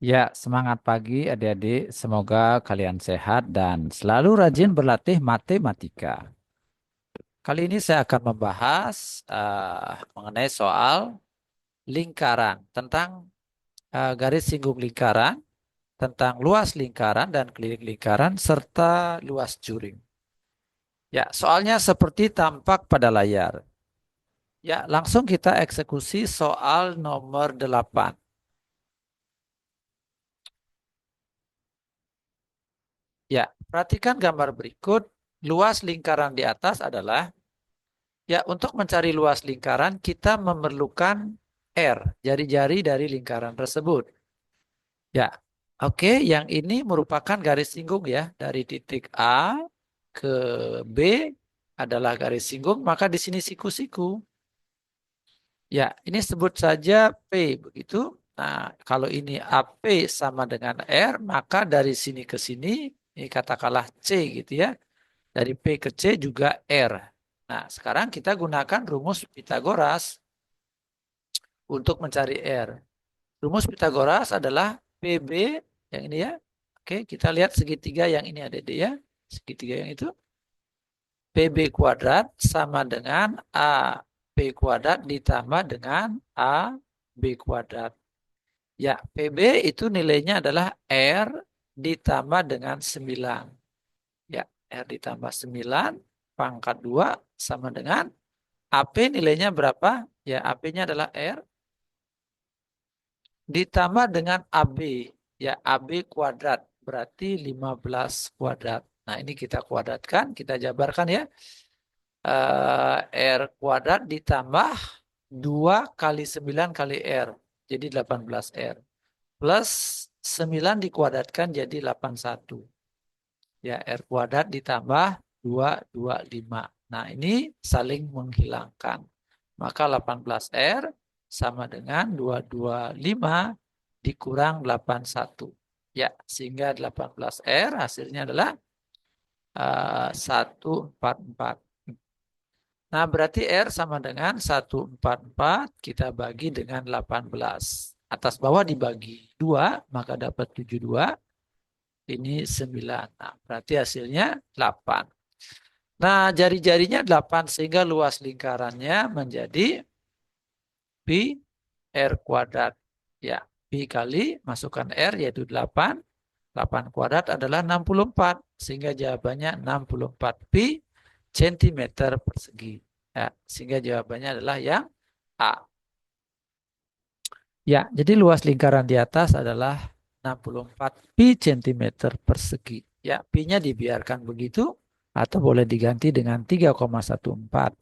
Ya, semangat pagi adik-adik. Semoga kalian sehat dan selalu rajin berlatih matematika. Kali ini saya akan membahas mengenai soal lingkaran, tentang garis singgung lingkaran, tentang luas lingkaran dan keliling lingkaran, serta luas juring. Ya, soalnya seperti tampak pada layar. Ya, langsung kita eksekusi soal nomor 8. Ya, perhatikan gambar berikut. Luas lingkaran di atas adalah. Ya, untuk mencari luas lingkaran, kita memerlukan R, jari-jari dari lingkaran tersebut. Ya, oke, yang ini merupakan garis singgung ya, dari titik A ke B adalah garis singgung, maka di sini siku-siku. Ya, ini sebut saja P, begitu. Nah, kalau ini AP sama dengan R, maka dari sini ke sini, ini katakanlah C gitu ya. Dari P ke C juga R. Nah, sekarang kita gunakan rumus Pitagoras untuk mencari R. Rumus Pitagoras adalah PB yang ini ya. Oke, kita lihat segitiga yang ini ada di ya. Segitiga yang itu. PB kuadrat sama dengan AB kuadrat ditambah dengan AB kuadrat. Ya, PB itu nilainya adalah R ditambah dengan 9. Ya, R ditambah 9 pangkat 2 sama dengan AP nilainya berapa? Ya, AP-nya adalah R ditambah dengan AB. Ya, AB kuadrat berarti 15 kuadrat. Nah, ini kita kuadratkan, kita jabarkan ya. R kuadrat ditambah 2 kali 9 kali R. Jadi 18 R. Plus 9 dikuadratkan jadi 81. Ya, R kuadrat ditambah 225. Nah, ini saling menghilangkan. Maka 18R sama dengan 225 dikurang 81. Ya, sehingga 18R hasilnya adalah 144. Nah, berarti R sama dengan 144 kita bagi dengan 18. Atas bawah dibagi 2, maka dapat 72. Ini 9. Nah, berarti hasilnya 8. Nah, jari-jarinya 8 sehingga luas lingkarannya menjadi pi R kuadrat. Ya, pi kali masukkan R yaitu 8. 8 kuadrat adalah 64. Sehingga jawabannya 64 pi centimeter persegi. Ya, sehingga jawabannya adalah yang A. Ya, jadi luas lingkaran di atas adalah 64 pi centimeter persegi. Ya, pi-nya dibiarkan begitu atau boleh diganti dengan 3,14.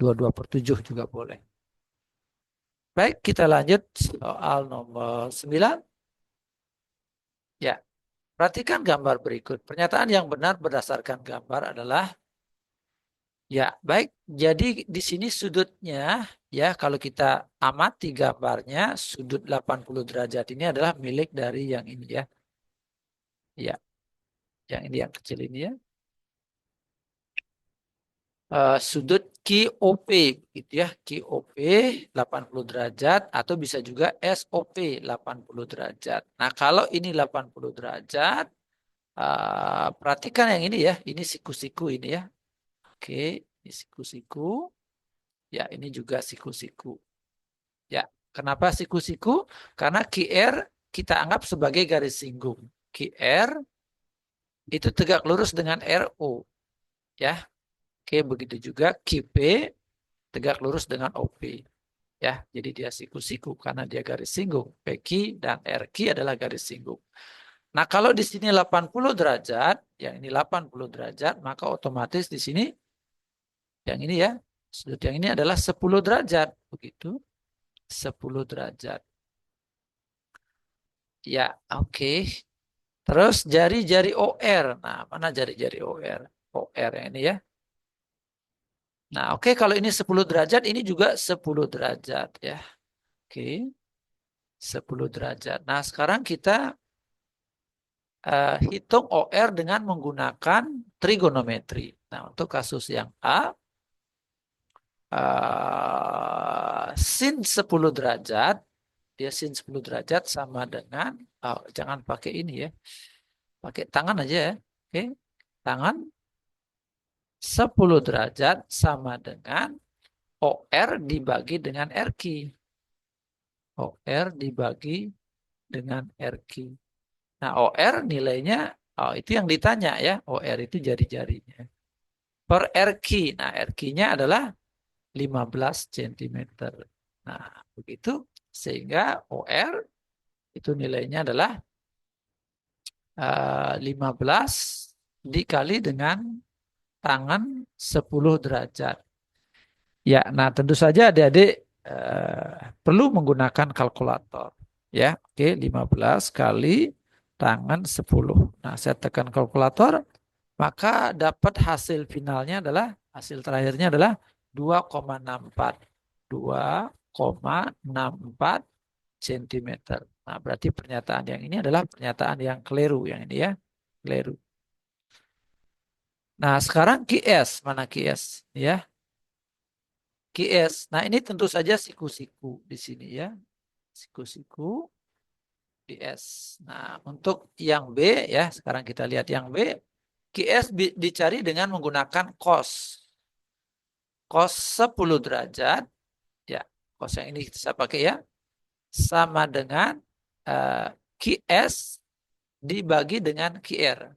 22/7 juga boleh. Baik, kita lanjut soal nomor 9. Ya, perhatikan gambar berikut. Pernyataan yang benar berdasarkan gambar adalah ya, baik. Jadi di sini sudutnya ya kalau kita amati gambarnya sudut 80 derajat ini adalah milik dari yang ini ya. Ya, yang ini yang kecil ini ya. Sudut QOP gitu ya. QOP 80 derajat atau bisa juga SOP 80 derajat. Nah, kalau ini 80 derajat, perhatikan yang ini ya. Ini siku-siku ini ya. Oke, ini siku-siku. Ya, ini juga siku-siku. Ya, kenapa siku-siku? Karena QR kita anggap sebagai garis singgung. QR itu tegak lurus dengan RO. Ya, oke, begitu juga QP tegak lurus dengan OP. Ya, jadi dia siku-siku karena dia garis singgung. PQ dan RQ adalah garis singgung. Nah, kalau di sini 80 derajat, yang ini 80 derajat, maka otomatis di sini yang ini ya, sudut yang ini adalah 10 derajat, begitu. 10 derajat. Ya, oke. Terus jari-jari OR. Nah, mana jari-jari OR? OR yang ini ya. Nah, oke, kalau ini 10 derajat, ini juga 10 derajat ya. Oke, 10 derajat. Nah, sekarang kita hitung OR dengan menggunakan trigonometri. Nah, untuk kasus yang A, sin 10 derajat Dia sin 10 derajat sama dengan, jangan pakai ini ya, pakai tangan aja ya. Oke, tangan 10 derajat sama dengan OR dibagi dengan RQ. OR dibagi dengan RQ. Nah, OR nilainya, itu yang ditanya ya. OR itu jari-jarinya. Per RQ. Nah, RQ-nya adalah 15 cm. Nah, begitu. Sehingga OR itu nilainya adalah 15 dikali dengan tangan 10 derajat. Ya, nah tentu saja adik-adik perlu menggunakan kalkulator. Ya, oke, 15 kali tangan 10. Nah, saya tekan kalkulator, maka dapat hasil finalnya adalah, hasil terakhirnya adalah 2,64. 2,64 cm. Nah, berarti pernyataan yang ini adalah pernyataan yang keliru, yang ini ya, keliru. Nah, sekarang QS, mana QS? Ya, QS. Nah, ini tentu saja siku-siku di sini ya. Siku-siku QS. Nah, untuk yang B ya, sekarang kita lihat yang B. QS dicari dengan menggunakan cos. Cos 10 derajat. Ya, cos yang ini saya pakai ya. Sama dengan QS dibagi dengan QR.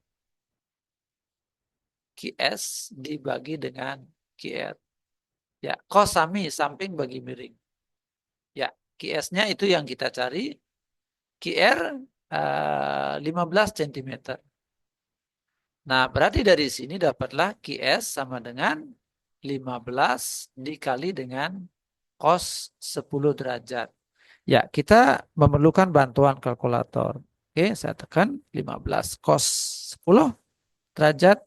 QS dibagi dengan QR. Ya, cos sami, samping bagi miring. Ya, QS-nya itu yang kita cari. QR 15 cm. Nah, berarti dari sini dapatlah QS sama dengan 15 dikali dengan cos 10 derajat. Ya, kita memerlukan bantuan kalkulator. Oke, saya tekan 15 cos 10 derajat,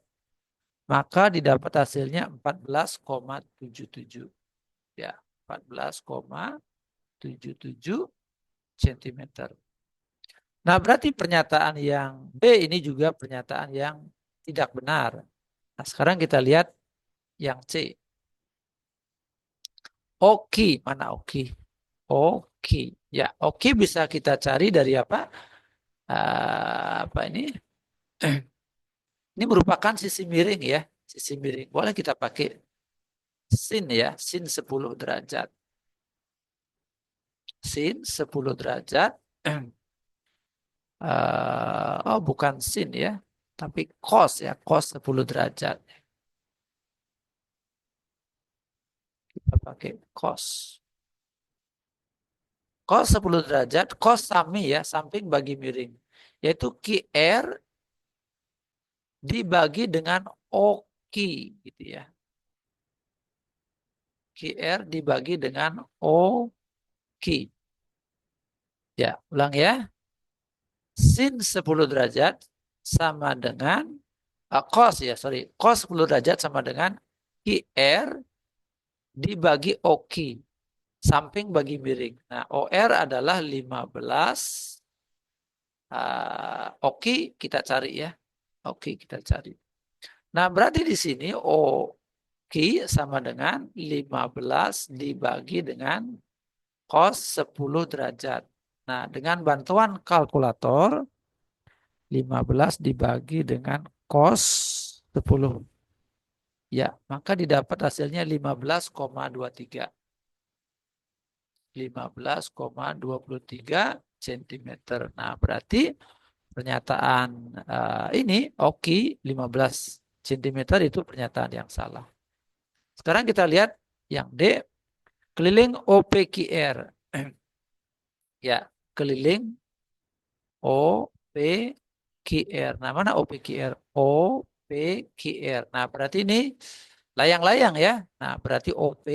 maka didapat hasilnya 14,77. Ya, 14,77 cm. Nah, berarti pernyataan yang B ini juga pernyataan yang tidak benar. Nah, sekarang kita lihat yang C. Oki, mana Oki? Oki. Ya, Oki bisa kita cari dari apa? Apa ini? Ini merupakan sisi miring ya. Sisi miring. Boleh kita pakai sin ya. Sin 10 derajat. Sin 10 derajat. Oh, bukan sin ya. Tapi cos ya. Cos 10 derajat. Kita pakai cos. Cos 10 derajat. Cos sami ya. Samping bagi miring. Yaitu QR dibagi dengan OQ gitu ya. QR dibagi dengan OQ. Ya, ulang ya. Sin 10 derajat sama dengan cos ya, sorry. Cos 10 derajat sama dengan QR dibagi OQ. Samping bagi miring. Nah, OR adalah 15. OQ kita cari ya. OQ kita cari. Nah, berarti di sini OQ sama dengan 15 dibagi dengan cos 10 derajat. Nah, dengan bantuan kalkulator, 15 dibagi dengan cos 10. Ya, maka didapat hasilnya 15,23. 15,23 cm. Nah, berarti pernyataan ini Oki 15 cm itu pernyataan yang salah. Sekarang kita lihat yang D, keliling OPQR. Ya, keliling OPQR. Nah, mana OPQR? OPQR. Nah, berarti ini layang-layang ya. Nah, berarti OP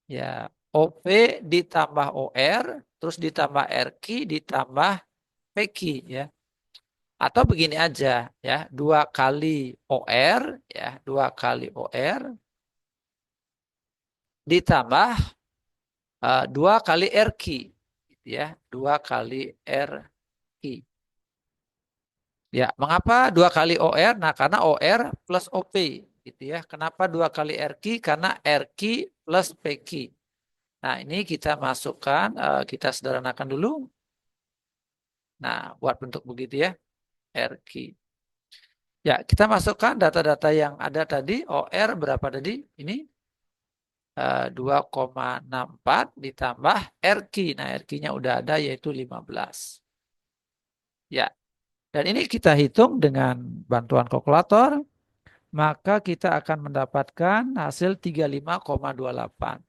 ya, OP ditambah OR terus ditambah RQ ditambah PQ ya. Atau begini aja ya, 2 kali OR ya, 2 kali OR ditambah 2 kali RQ gitu ya, 2 kali RQ. Ya, mengapa 2 kali OR? Nah, karena OR plus OP gitu ya. Kenapa 2 kali RQ? Karena RQ plus PQ. Nah, ini kita masukkan, kita sederhanakan dulu. Nah, buat bentuk begitu ya, R key. Ya, kita masukkan data-data yang ada tadi, OR berapa tadi? Ini 2,64 ditambah R key. Nah, R key-nya udah ada yaitu 15. Ya, dan ini kita hitung dengan bantuan kalkulator, maka kita akan mendapatkan hasil 35,28.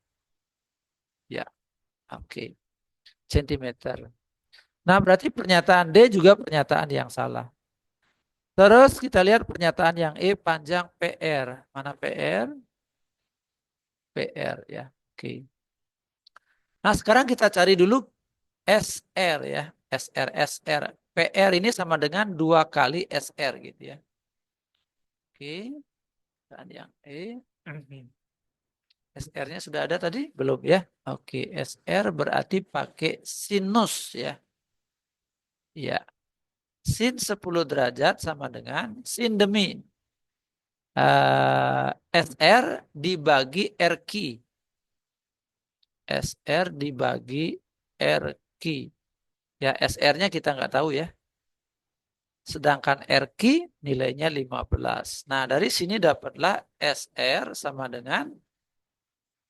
Ya, oke. Sentimeter. Nah, berarti pernyataan D juga pernyataan yang salah. Terus kita lihat pernyataan yang E panjang PR. Mana PR? PR ya. Oke. Nah, sekarang kita cari dulu SR ya. SR. PR ini sama dengan 2 kali SR gitu ya. Oke. Dan yang E. SR-nya sudah ada tadi? Belum ya? Oke. SR berarti pakai sinus ya. Ya. Sin 10 derajat sama dengan sin demi. SR dibagi RQ. SR dibagi RQ. Ya, SR-nya kita nggak tahu ya. Sedangkan RQ nilainya 15. Nah, dari sini dapatlah SR sama dengan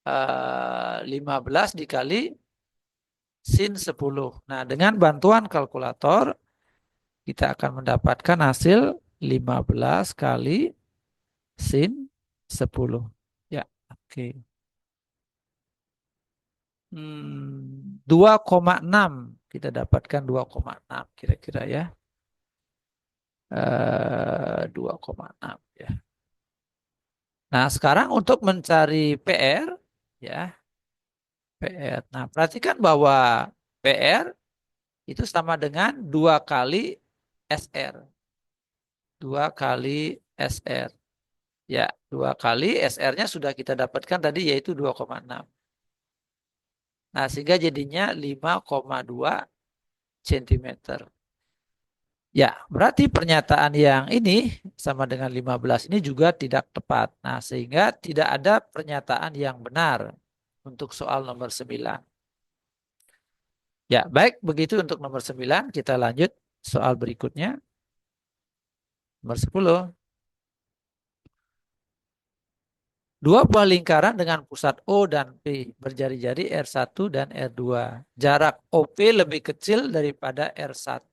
15 dikali sin 10. Nah, dengan bantuan kalkulator, kita akan mendapatkan hasil 15 kali sin 10. Ya, oke. 2,6 kita dapatkan 2,6 kira-kira ya. 2,6 ya. Nah, sekarang untuk mencari PR ya, PR. Nah, perhatikan bahwa PR itu sama dengan 2 kali SR. 2 kali SR. Ya, 2 kali SR-nya sudah kita dapatkan tadi yaitu 2,6. Nah, sehingga jadinya 5,2 cm. Ya, berarti pernyataan yang ini sama dengan 15 ini juga tidak tepat. Nah, sehingga tidak ada pernyataan yang benar untuk soal nomor 9. Ya, baik begitu untuk nomor 9. Kita lanjut soal berikutnya. Nomor 10. Dua buah lingkaran dengan pusat O dan P berjari-jari R1 dan R2. Jarak OP lebih kecil daripada R1.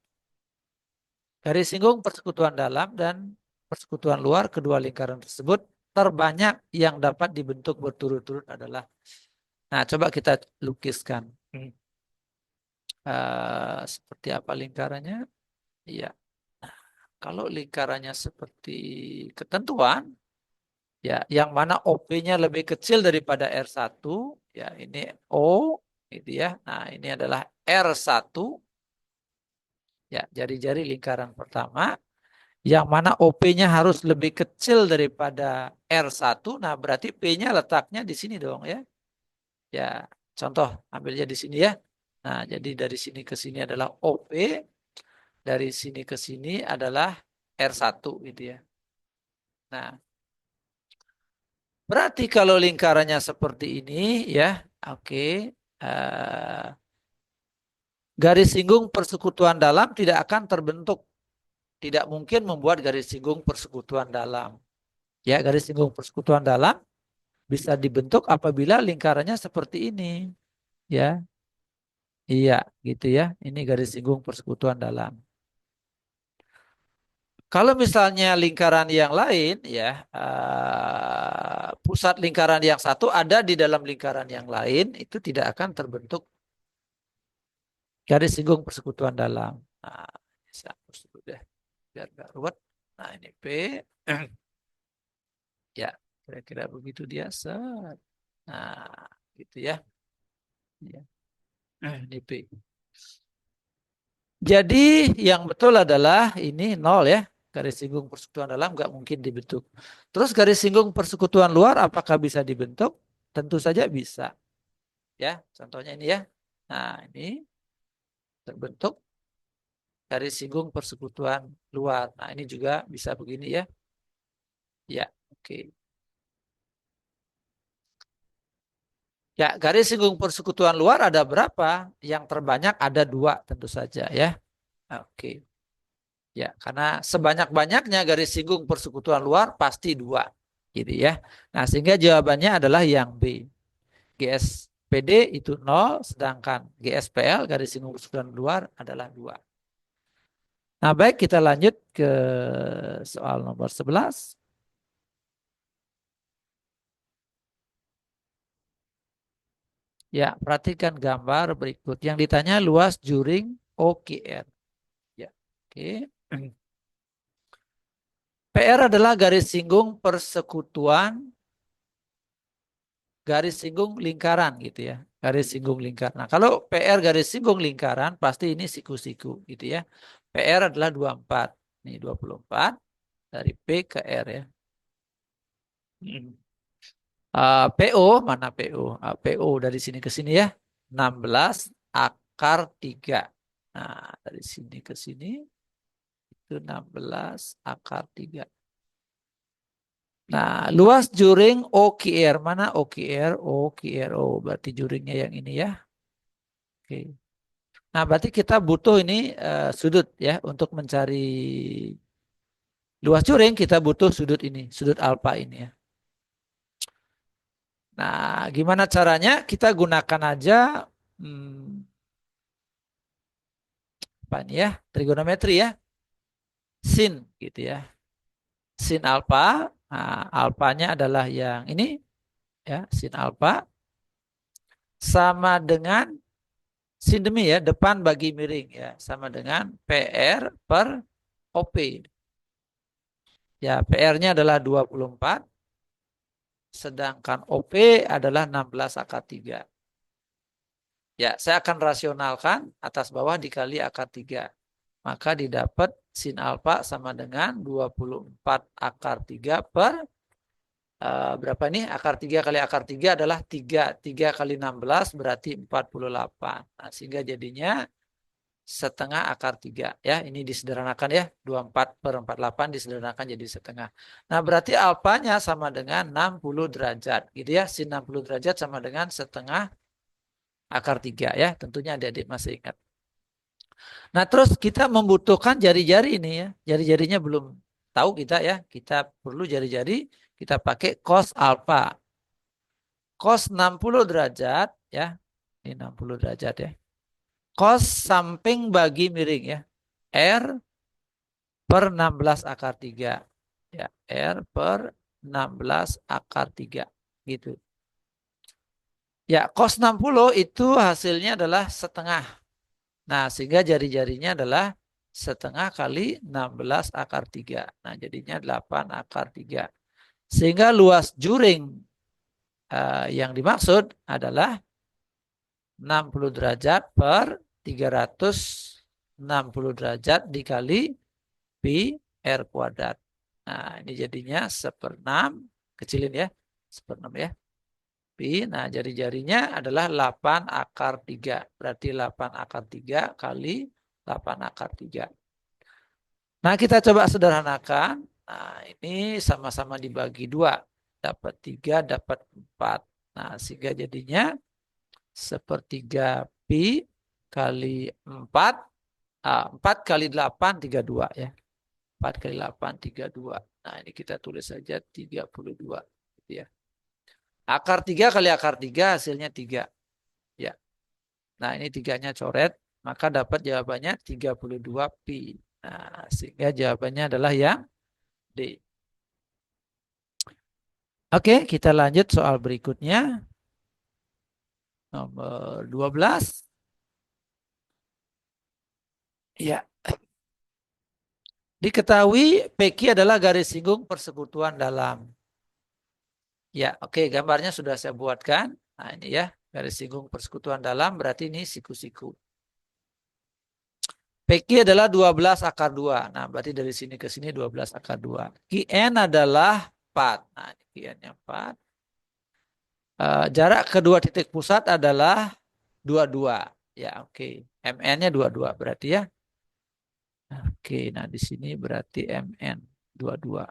Garis singgung persekutuan dalam dan persekutuan luar kedua lingkaran tersebut terbanyak yang dapat dibentuk berturut-turut adalah. Nah, coba kita lukiskan. Seperti apa lingkarannya? Iya. Nah, kalau lingkarannya seperti ketentuan, ya, yang mana OP-nya lebih kecil daripada R1, ya ini O, gitu ya. Nah, ini adalah R1, ya, jari-jari lingkaran pertama. Yang mana OP-nya harus lebih kecil daripada R1. Nah, berarti P-nya letaknya di sini dong ya. Ya, contoh ambilnya di sini ya. Nah, jadi dari sini ke sini adalah OP, dari sini ke sini adalah R1 gitu ya. Nah, berarti kalau lingkarannya seperti ini ya, oke. Garis singgung persekutuan dalam tidak akan terbentuk. Tidak mungkin membuat garis singgung persekutuan dalam. Ya, garis singgung persekutuan dalam bisa dibentuk apabila lingkarannya seperti ini. Ya, iya gitu ya. Ini garis singgung persekutuan dalam. Kalau misalnya lingkaran yang lain, ya, pusat lingkaran yang satu ada di dalam lingkaran yang lain, itu tidak akan terbentuk garis singgung persekutuan dalam. Nah, bisa hapus dulu deh, biar nggak ruwet. Nah, ini P. Ya, kira-kira begitu dia. Set. Nah, gitu ya. Ya. Ini P. Jadi yang betul adalah ini nol ya. Garis singgung persekutuan dalam nggak mungkin dibentuk. Terus garis singgung persekutuan luar apakah bisa dibentuk? Tentu saja bisa. Ya, contohnya ini ya. Nah, ini terbentuk garis singgung persekutuan luar. Nah, ini juga bisa begini ya. Ya, oke. Ya, garis singgung persekutuan luar ada berapa? Yang terbanyak ada dua tentu saja ya. Oke. Ya, karena sebanyak-banyaknya garis singgung persekutuan luar pasti dua. Gitu ya. Nah, sehingga jawabannya adalah yang B. GSPD itu 0, sedangkan GSPL garis singgung persekutuan luar adalah 2. Nah, baik kita lanjut ke soal nomor 11. Ya, perhatikan gambar berikut. Yang ditanya luas juring OKR. Ya, oke. PR adalah garis singgung persekutuan, garis singgung lingkaran gitu ya. Garis singgung lingkaran. Nah, kalau PR garis singgung lingkaran pasti ini siku-siku gitu ya. PR adalah 24. Nih 24 dari P ke R ya. PO mana PO? PO dari sini ke sini ya. 16 akar 3. Nah, dari sini ke sini itu 16 akar 3. Nah, luas juring OKR. Mana OKR? OKR. Oh, berarti juringnya yang ini ya. Oke. Nah, berarti kita butuh ini sudut ya untuk mencari luas juring kita butuh sudut ini, sudut alfa ini ya. Nah, gimana caranya? Kita gunakan aja apa ini ya? Trigonometri ya. Sin gitu ya. Sin alfa. Nah, alfanya adalah yang ini ya, sin alfa sama dengan sin demi ya, depan bagi miring ya, sama dengan PR per OP. Ya, PR-nya adalah 24, sedangkan OP adalah 16 akar 3. Ya, saya akan rasionalkan atas bawah dikali akar 3. Maka didapat sin alfa sama dengan 24 akar 3 per berapa nih? Akar 3 kali akar 3 adalah 3. 3 kali 16 berarti 48. Nah, sehingga jadinya setengah akar 3 ya. Ini disederhanakan ya. 24 per 48 disederhanakan jadi setengah. Nah, berarti alfanya sama dengan 60 derajat gitu ya. Sin 60 derajat sama dengan setengah akar 3 ya. Tentunya adik-adik masih ingat. Nah, terus kita membutuhkan jari-jari ini ya. Jari-jarinya belum tahu kita ya. Kita perlu jari-jari, kita pakai cos alfa. Cos 60 derajat ya. Ini 60 derajat ya. Cos samping bagi miring ya. R per 16 akar 3. Ya, R per 16 akar 3. Gitu. Ya, cos 60 itu hasilnya adalah setengah. Nah, sehingga jari-jarinya adalah setengah kali 16 akar 3. Nah, jadinya 8 akar 3. Sehingga luas juring yang dimaksud adalah 60 derajat per 360 derajat dikali pi R kuadrat. Nah, ini jadinya 1/6. Kecilin ya. 1/6 ya. Pi. Nah, jari-jarinya adalah 8 akar 3. Berarti 8 akar 3 kali 8 akar 3. Nah, kita coba sederhanakan. Nah, ini sama-sama dibagi 2. Dapat 3, dapat 4. Nah, sehingga jadinya 1/3 pi kali 4. 4 kali 8, 32 ya. 4 kali 8, 32. Nah, ini kita tulis saja 32. Gitu ya. Akar 3 kali akar 3 hasilnya 3. Ya. Nah, ini 3-nya coret. Maka dapat jawabannya 32 pi. Nah, sehingga jawabannya adalah yang D. Oke, kita lanjut soal berikutnya. Nomor 12. Ya. Diketahui PQ adalah garis singgung persekutuan dalam. Ya, oke, gambarnya sudah saya buatkan. Nah, ini ya, garis singgung persekutuan dalam berarti ini siku-siku. PQ adalah 12 akar 2. Nah, berarti dari sini ke sini 12 akar 2. QN adalah 4. Nah, ini QN-nya 4. Jarak kedua titik pusat adalah 22. Ya, oke. MN-nya 22 berarti ya. Oke, nah di sini berarti MN 22.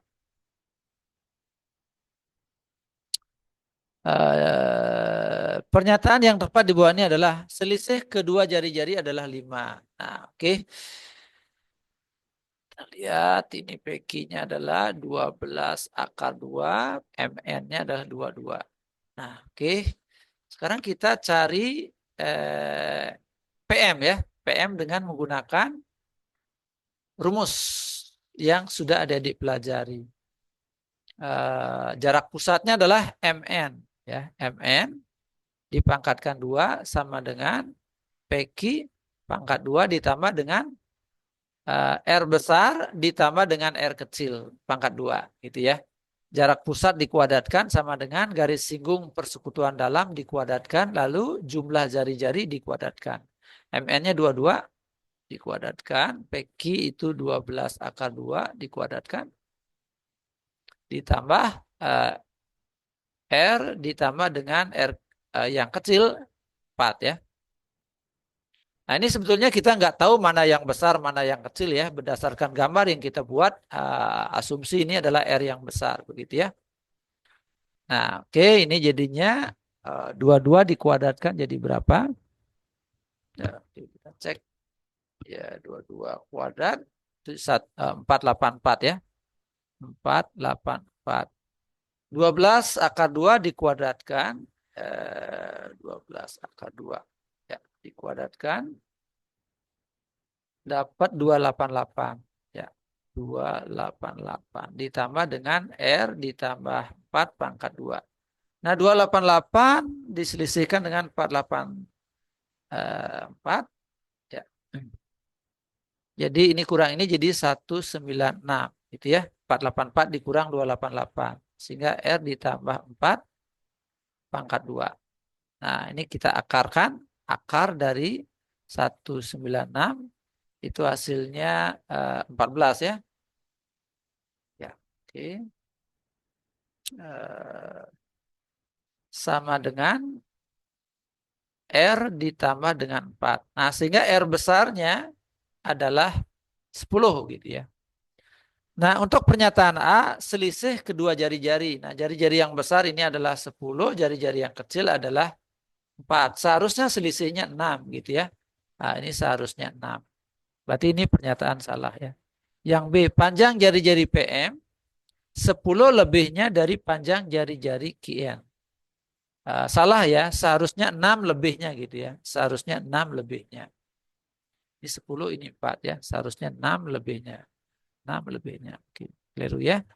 Pernyataan yang tepat di bawah ini adalah selisih kedua jari-jari adalah 5. Nah, oke. Kita lihat ini PQ-nya adalah 12 akar 2, MN-nya adalah 22. Nah, oke. Sekarang kita cari PM ya. PM dengan menggunakan rumus yang sudah ada dipelajari. Jarak pusatnya adalah MN ya. MN dipangkatkan 2 sama dengan PQ pangkat 2 ditambah dengan R besar ditambah dengan R kecil pangkat 2 gitu ya. Jarak pusat dikuadratkan sama dengan garis singgung persekutuan dalam dikuadratkan lalu jumlah jari-jari dikuadratkan. MN-nya 22 dikuadratkan, PQ itu 12 akar 2 dikuadratkan ditambah R ditambah dengan R yang kecil 4 ya. Nah ini sebetulnya kita nggak tahu mana yang besar, mana yang kecil ya. Berdasarkan gambar yang kita buat, asumsi ini adalah R yang besar, begitu ya. Nah oke, ini jadinya 22 dikuadratkan jadi berapa? Ya, kita cek. Ya 22 kuadrat, itu 484 ya. 484. 12 akar 2 dikuadratkan. 12 akar 2. Ya, dikuadratkan. Dapat 288 ya 288 ditambah dengan R ditambah 4 pangkat 2. Nah 288 diselisihkan dengan 484 ya. Jadi ini kurang ini jadi 196 gitu ya. 484 dikurang 288 sehingga R ditambah 4 pangkat 2. Nah ini kita akarkan, akar dari 196 itu hasilnya 14 ya. Ya, oke. Sama dengan R ditambah dengan 4. Nah, sehingga R besarnya adalah 10 gitu ya. Nah, untuk pernyataan A, selisih kedua jari-jari. Nah, jari-jari yang besar ini adalah 10, jari-jari yang kecil adalah 4. Seharusnya selisihnya 6 gitu ya. Nah, ini seharusnya 6. Berarti ini pernyataan salah ya. Yang B, panjang jari-jari PM 10 lebihnya dari panjang jari-jari QN. Salah ya, seharusnya 6 lebihnya gitu ya. Seharusnya 6 lebihnya. Ini 10, ini 4 ya. Seharusnya 6 lebihnya. 6 lebihnya. Oke, keliru ya.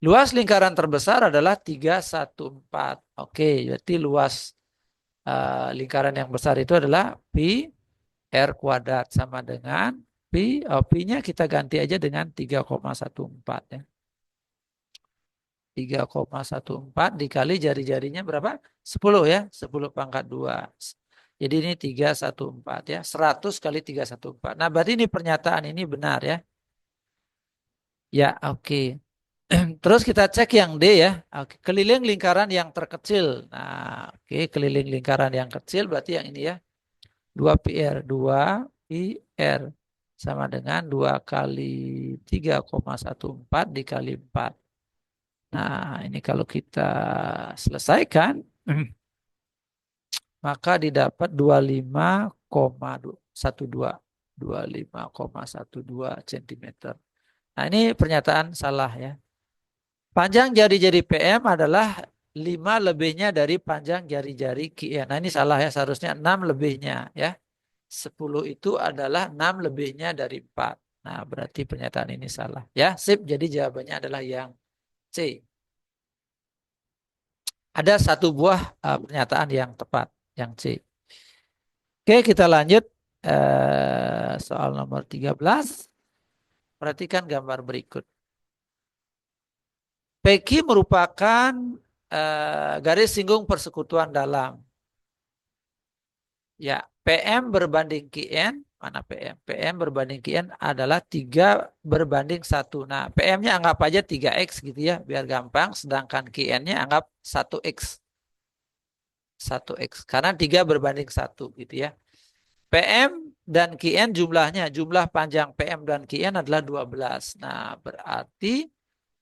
Luas lingkaran terbesar adalah 314. Oke, berarti luas lingkaran yang besar itu adalah pi R kuadrat sama dengan pi. Pi-nya kita ganti aja dengan 3,14 ya. 3,14 dikali jari-jarinya berapa? 10 ya. 10 pangkat 2. Jadi ini 314 ya. 100 kali 314. Nah berarti ini pernyataan ini benar ya. Ya oke. Terus kita cek yang D ya. Oke. Keliling lingkaran yang terkecil. Nah oke. Keliling lingkaran yang kecil berarti yang ini ya. 2 PR. 2 PR. Sama dengan 2 kali 3,14 dikali 4. Nah, ini kalau kita selesaikan, maka didapat 25,12 cm. Nah, ini pernyataan salah ya. Panjang jari-jari PM adalah 5 lebihnya dari panjang jari-jari QN. Nah, ini salah ya, seharusnya 6 lebihnya ya. 10 itu adalah 6 lebihnya dari 4. Nah, berarti pernyataan ini salah. Ya, sip. Jadi jawabannya adalah yang C. Ada satu buah pernyataan yang tepat, yang C. Oke, kita lanjut soal nomor 13. Perhatikan gambar berikut. PQ merupakan garis singgung persekutuan dalam. Ya, PM berbanding QN, mana PM? PM berbanding QN adalah 3 berbanding 1. Nah, PM-nya anggap aja 3X gitu ya, biar gampang. Sedangkan QN-nya anggap 1X. 1X. Karena 3 berbanding 1 gitu ya. PM dan QN jumlah panjang PM dan QN adalah 12. Nah, berarti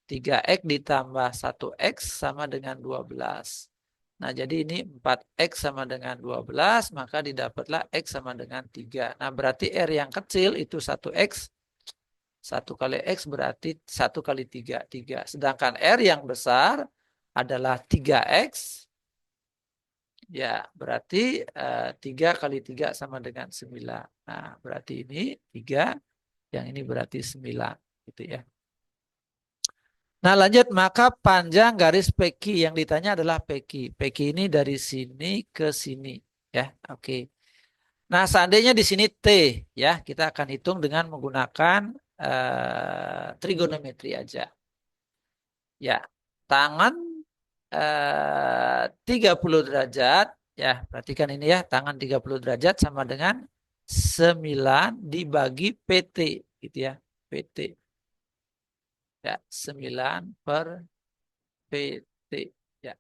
3X ditambah 1X sama dengan 12. Nah, jadi ini 4X sama dengan 12, maka didapatlah X sama dengan 3. Nah, berarti R yang kecil itu 1X. 1 kali X berarti 1 kali 3, 3. Sedangkan R yang besar adalah 3X. Ya, berarti 3 kali 3 sama dengan 9. Nah, berarti ini 3, yang ini berarti 9. Gitu ya. Nah, lanjut, maka panjang garis PQ yang ditanya adalah PQ. PQ ini dari sini ke sini, ya. Oke. Nah, seandainya di sini T, ya, kita akan hitung dengan menggunakan trigonometri aja. Ya, tangan 30 derajat, ya, perhatikan ini ya, tangan 30 derajat sama dengan 9 dibagi PT, gitu ya, PT. Ya, 9 per PT. Ya.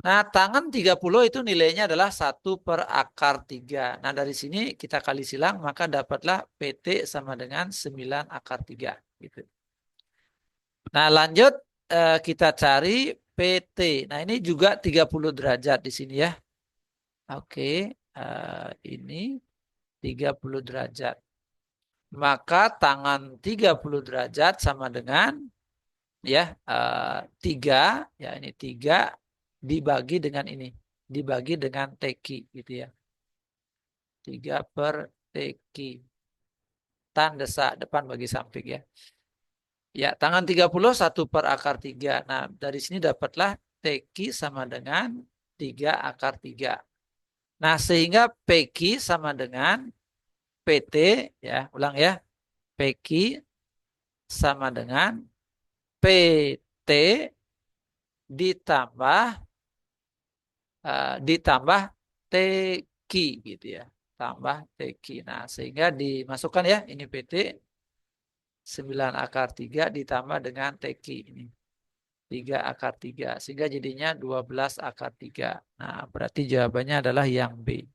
Nah, tangan 30 itu nilainya adalah 1/akar 3. Nah, dari sini kita kali silang, maka dapatlah PT sama dengan 9 akar 3. Gitu. Nah, lanjut kita cari PT. Nah, ini juga 30 derajat di sini ya. Oke, ini 30 derajat. Maka tangan 30 derajat sama dengan ya 3, ya ini 3 dibagi dengan ini, dibagi dengan TQ gitu ya. 3 per TQ. Tanda depan bagi samping ya. Ya, tangan 30 1/akar 3. Nah, dari sini dapatlah TQ sama dengan 3/3. Nah, sehingga PQ sama dengan PT, ya, ulang ya. PQ sama dengan PT ditambah ditambah TQ gitu ya. Tambah TQ. Nah, sehingga dimasukkan ya, ini PT 9/3 ditambah dengan TQ ini. 3/3. Sehingga jadinya 12/3. Nah, berarti jawabannya adalah yang B.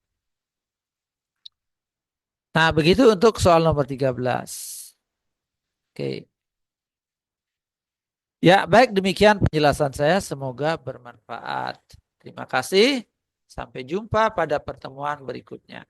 Nah, begitu untuk soal nomor 13. Oke. Ya, baik, demikian penjelasan saya. Semoga bermanfaat. Terima kasih. Sampai jumpa pada pertemuan berikutnya.